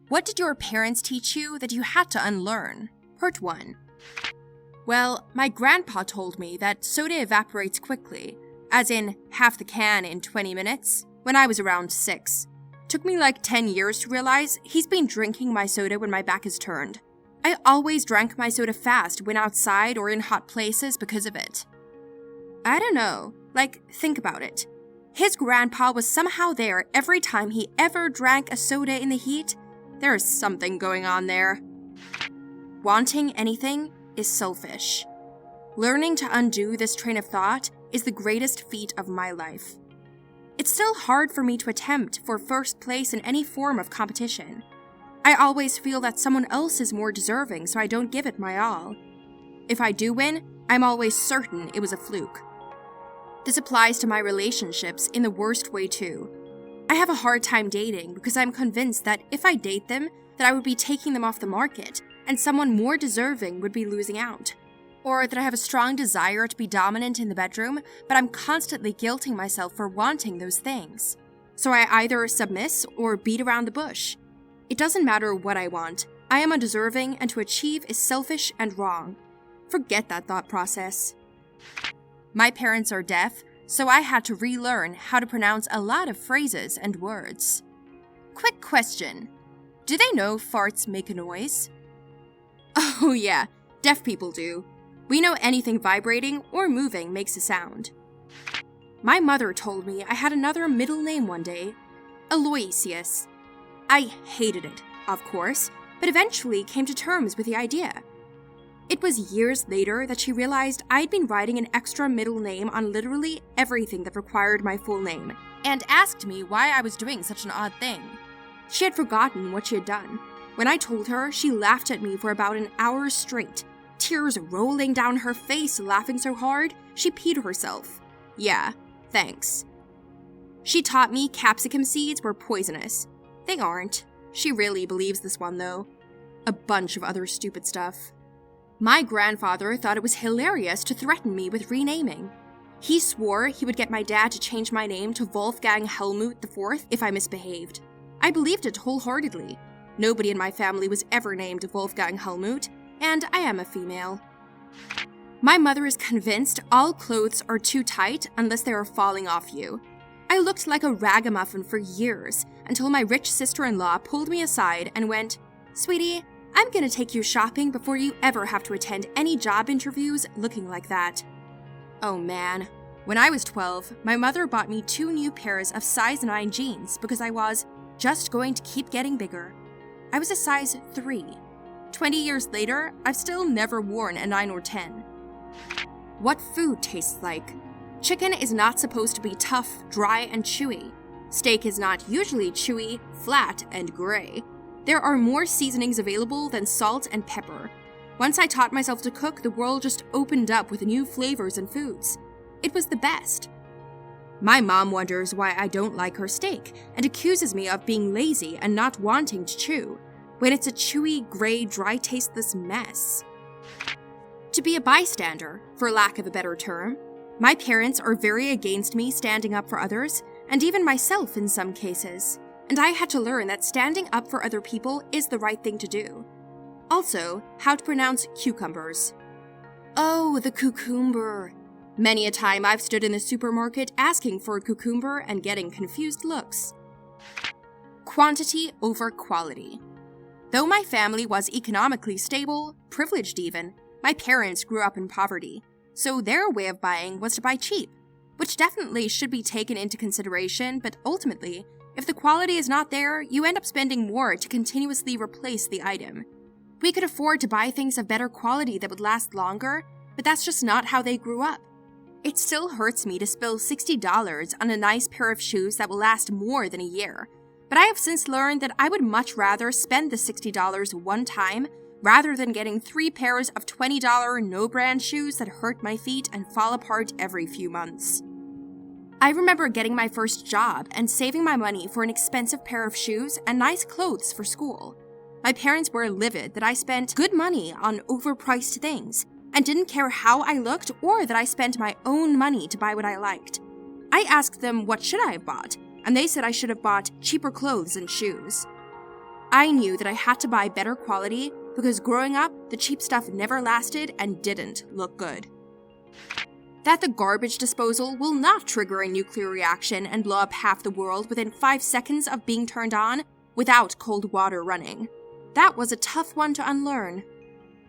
What did your parents teach you that you had to unlearn? Part 1. Well, my grandpa told me that soda evaporates quickly, as in half the can in 20 minutes, when I was around 6. Took me like 10 years to realize he's been drinking my soda when my back is turned. I always drank my soda fast when outside or in hot places because of it. I don't know, think about it. His grandpa was somehow there every time he ever drank a soda in the heat. There is something going on there. Wanting anything is selfish. Learning to undo this train of thought is the greatest feat of my life. It's still hard for me to attempt for first place in any form of competition. I always feel that someone else is more deserving, so I don't give it my all. If I do win, I'm always certain it was a fluke. This applies to my relationships in the worst way too. I have a hard time dating because I'm convinced that if I date them, that I would be taking them off the market, and someone more deserving would be losing out. Or that I have a strong desire to be dominant in the bedroom, but I'm constantly guilting myself for wanting those things. So I either submiss or beat around the bush. It doesn't matter what I want. I am undeserving, and to achieve is selfish and wrong. Forget that thought process. My parents are deaf, so I had to relearn how to pronounce a lot of phrases and words. Quick question. Do they know farts make a noise? Oh yeah, deaf people do. We know anything vibrating or moving makes a sound. My mother told me I had another middle name one day, Aloysius. I hated it, of course, but eventually came to terms with the idea. It was years later that she realized I'd been writing an extra middle name on literally everything that required my full name, and asked me why I was doing such an odd thing. She had forgotten what she had done. When I told her, she laughed at me for about an hour straight, tears rolling down her face, laughing so hard, she peed herself. Yeah, thanks. She taught me capsicum seeds were poisonous. They aren't. She really believes this one, though. A bunch of other stupid stuff. My grandfather thought it was hilarious to threaten me with renaming. He swore he would get my dad to change my name to Wolfgang Helmut IV if I misbehaved. I believed it wholeheartedly. Nobody in my family was ever named Wolfgang Helmut, and I am a female. My mother is convinced all clothes are too tight unless they are falling off you. I looked like a ragamuffin for years until my rich sister-in-law pulled me aside and went, "Sweetie, I'm gonna take you shopping before you ever have to attend any job interviews looking like that." Oh man. When I was 12, my mother bought me 2 new pairs of size 9 jeans because I was just going to keep getting bigger. I was a size 3. 20 years later, I've still never worn a 9 or 10. What food tastes like? Chicken is not supposed to be tough, dry, and chewy. Steak is not usually chewy, flat, and gray. There are more seasonings available than salt and pepper. Once I taught myself to cook, the world just opened up with new flavors and foods. It was the best. My mom wonders why I don't like her steak and accuses me of being lazy and not wanting to chew, when it's a chewy, gray, dry, tasteless mess. To be a bystander, for lack of a better term. My parents are very against me standing up for others, and even myself in some cases. And I had to learn that standing up for other people is the right thing to do. Also, how to pronounce cucumbers. Oh, the cucumber. Many a time I've stood in the supermarket asking for a cucumber and getting confused looks. Quantity over quality. Though my family was economically stable, privileged even, my parents grew up in poverty, so their way of buying was to buy cheap, which definitely should be taken into consideration, but ultimately, if the quality is not there, you end up spending more to continuously replace the item. We could afford to buy things of better quality that would last longer, but that's just not how they grew up. It still hurts me to spill $60 on a nice pair of shoes that will last more than a year, but I have since learned that I would much rather spend the $60 one time rather than getting 3 pairs of $20 no-brand shoes that hurt my feet and fall apart every few months. I remember getting my first job and saving my money for an expensive pair of shoes and nice clothes for school. My parents were livid that I spent good money on overpriced things and didn't care how I looked or that I spent my own money to buy what I liked. I asked them what should I have bought, and they said I should have bought cheaper clothes and shoes. I knew that I had to buy better quality because growing up, the cheap stuff never lasted and didn't look good. That the garbage disposal will not trigger a nuclear reaction and blow up half the world within 5 seconds of being turned on without cold water running. That was a tough one to unlearn.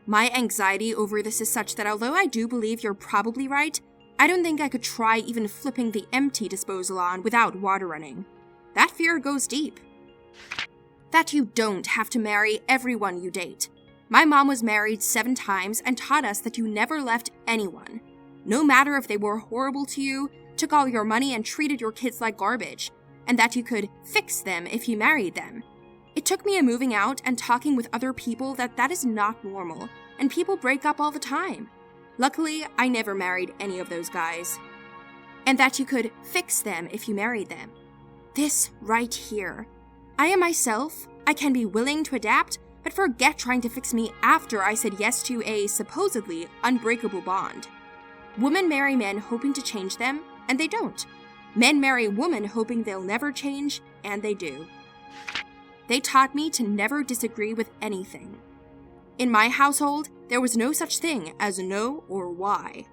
My anxiety over this is such that although I do believe you're probably right, I don't think I could try even flipping the empty disposal on without water running. That fear goes deep. That you don't have to marry everyone you date. My mom was married 7 times and taught us that you never left anyone. No matter if they were horrible to you, took all your money and treated your kids like garbage, and that you could fix them if you married them. It took me a moving out and talking with other people that is not normal, and people break up all the time. Luckily, I never married any of those guys. And that you could fix them if you married them. This right here. I am myself, I can be willing to adapt, but forget trying to fix me after I said yes to a supposedly unbreakable bond. Women marry men hoping to change them, and they don't. Men marry women hoping they'll never change, and they do. They taught me to never disagree with anything. In my household, there was no such thing as no or why.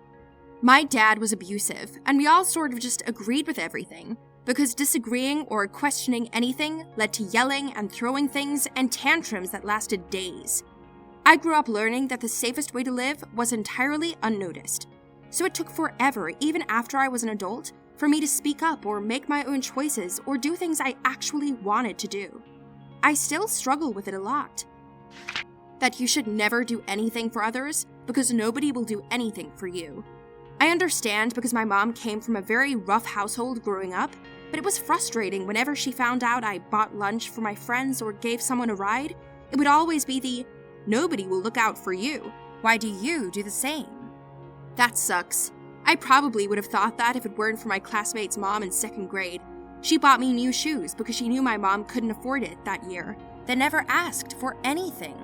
My dad was abusive, and we all sort of just agreed with everything, because disagreeing or questioning anything led to yelling and throwing things and tantrums that lasted days. I grew up learning that the safest way to live was entirely unnoticed. So it took forever, even after I was an adult, for me to speak up or make my own choices or do things I actually wanted to do. I still struggle with it a lot. That you should never do anything for others because nobody will do anything for you. I understand because my mom came from a very rough household growing up, but it was frustrating whenever she found out I bought lunch for my friends or gave someone a ride. It would always be the, nobody will look out for you. Why do you do the same? That sucks. I probably would have thought that if it weren't for my classmate's mom in 2nd grade. She bought me new shoes because she knew my mom couldn't afford it that year, then never asked for anything.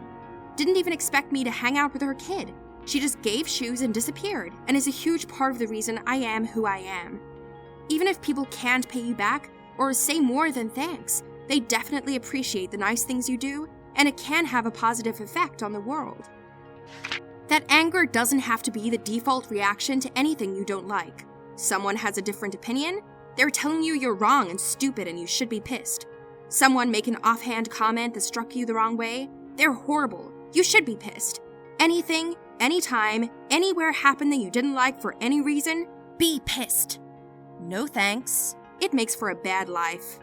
Didn't even expect me to hang out with her kid. She just gave shoes and disappeared, and is a huge part of the reason I am who I am. Even if people can't pay you back, or say more than thanks, they definitely appreciate the nice things you do, and it can have a positive effect on the world. That anger doesn't have to be the default reaction to anything you don't like. Someone has a different opinion, they're telling you you're wrong and stupid and you should be pissed. Someone make an offhand comment that struck you the wrong way, they're horrible, you should be pissed. Anything, anytime, anywhere happened that you didn't like for any reason, be pissed. No thanks. It makes for a bad life.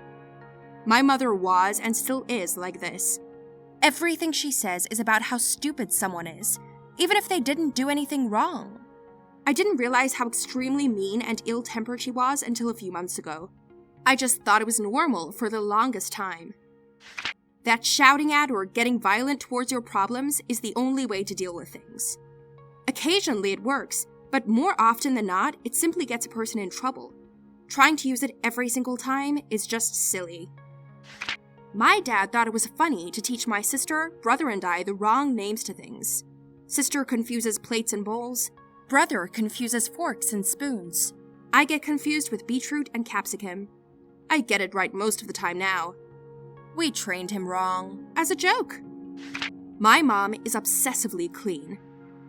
My mother was and still is like this. Everything she says is about how stupid someone is, even if they didn't do anything wrong. I didn't realize how extremely mean and ill-tempered she was until a few months ago. I just thought it was normal for the longest time. That shouting at or getting violent towards your problems is the only way to deal with things. Occasionally it works, but more often than not, it simply gets a person in trouble. Trying to use it every single time is just silly. My dad thought it was funny to teach my sister, brother, and I the wrong names to things. Sister confuses plates and bowls. Brother confuses forks and spoons. I get confused with beetroot and capsicum. I get it right most of the time now. We trained him wrong, as a joke. My mom is obsessively clean.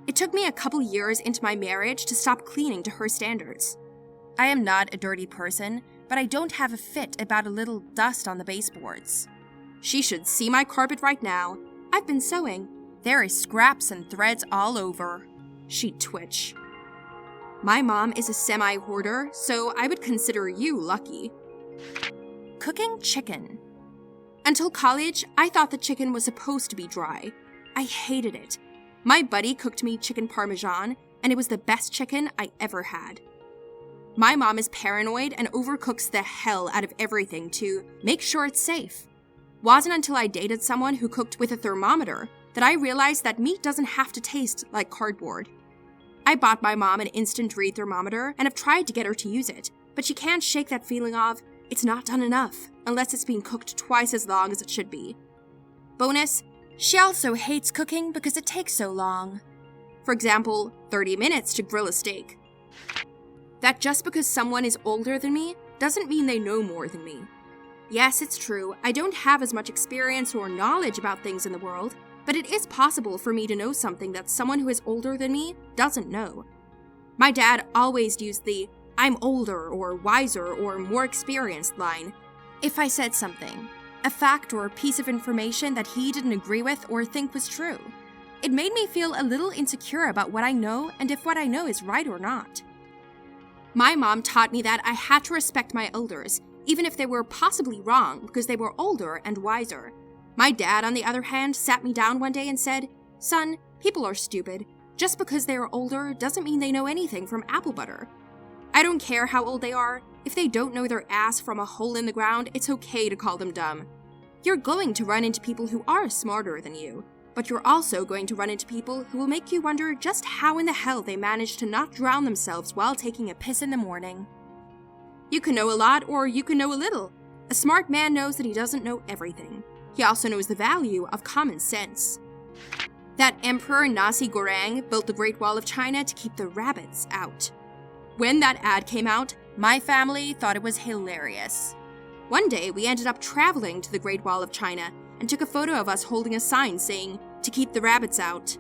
It took me a couple years into my marriage to stop cleaning to her standards. I am not a dirty person, but I don't have a fit about a little dust on the baseboards. She should see my carpet right now. I've been sewing. There is scraps and threads all over. She'd twitch. My mom is a semi-hoarder, so I would consider you lucky. Cooking chicken. Until college, I thought the chicken was supposed to be dry. I hated it. My buddy cooked me chicken parmesan, and it was the best chicken I ever had. My mom is paranoid and overcooks the hell out of everything to make sure it's safe. Wasn't until I dated someone who cooked with a thermometer that I realized that meat doesn't have to taste like cardboard. I bought my mom an instant read thermometer and have tried to get her to use it, but she can't shake that feeling of, it's not done enough, unless it's been cooked twice as long as it should be. Bonus, she also hates cooking because it takes so long. For example, 30 minutes to grill a steak. That just because someone is older than me doesn't mean they know more than me. Yes, it's true, I don't have as much experience or knowledge about things in the world, but it is possible for me to know something that someone who is older than me doesn't know. My dad always used the "I'm older" or "wiser" or "more experienced" line if I said something, a fact or piece of information that he didn't agree with or think was true. It made me feel a little insecure about what I know and if what I know is right or not. My mom taught me that I had to respect my elders, even if they were possibly wrong because they were older and wiser. My dad, on the other hand, sat me down one day and said, "Son, people are stupid. Just because they are older doesn't mean they know anything from apple butter. I don't care how old they are. If they don't know their ass from a hole in the ground, it's okay to call them dumb. You're going to run into people who are smarter than you, but you're also going to run into people who will make you wonder just how in the hell they managed to not drown themselves while taking a piss in the morning." You can know a lot or you can know a little. A smart man knows that he doesn't know everything. He also knows the value of common sense. That Emperor Nasi Goreng built the Great Wall of China to keep the rabbits out. When that ad came out, my family thought it was hilarious. One day, we ended up traveling to the Great Wall of China and took a photo of us holding a sign saying, "To keep the rabbits out."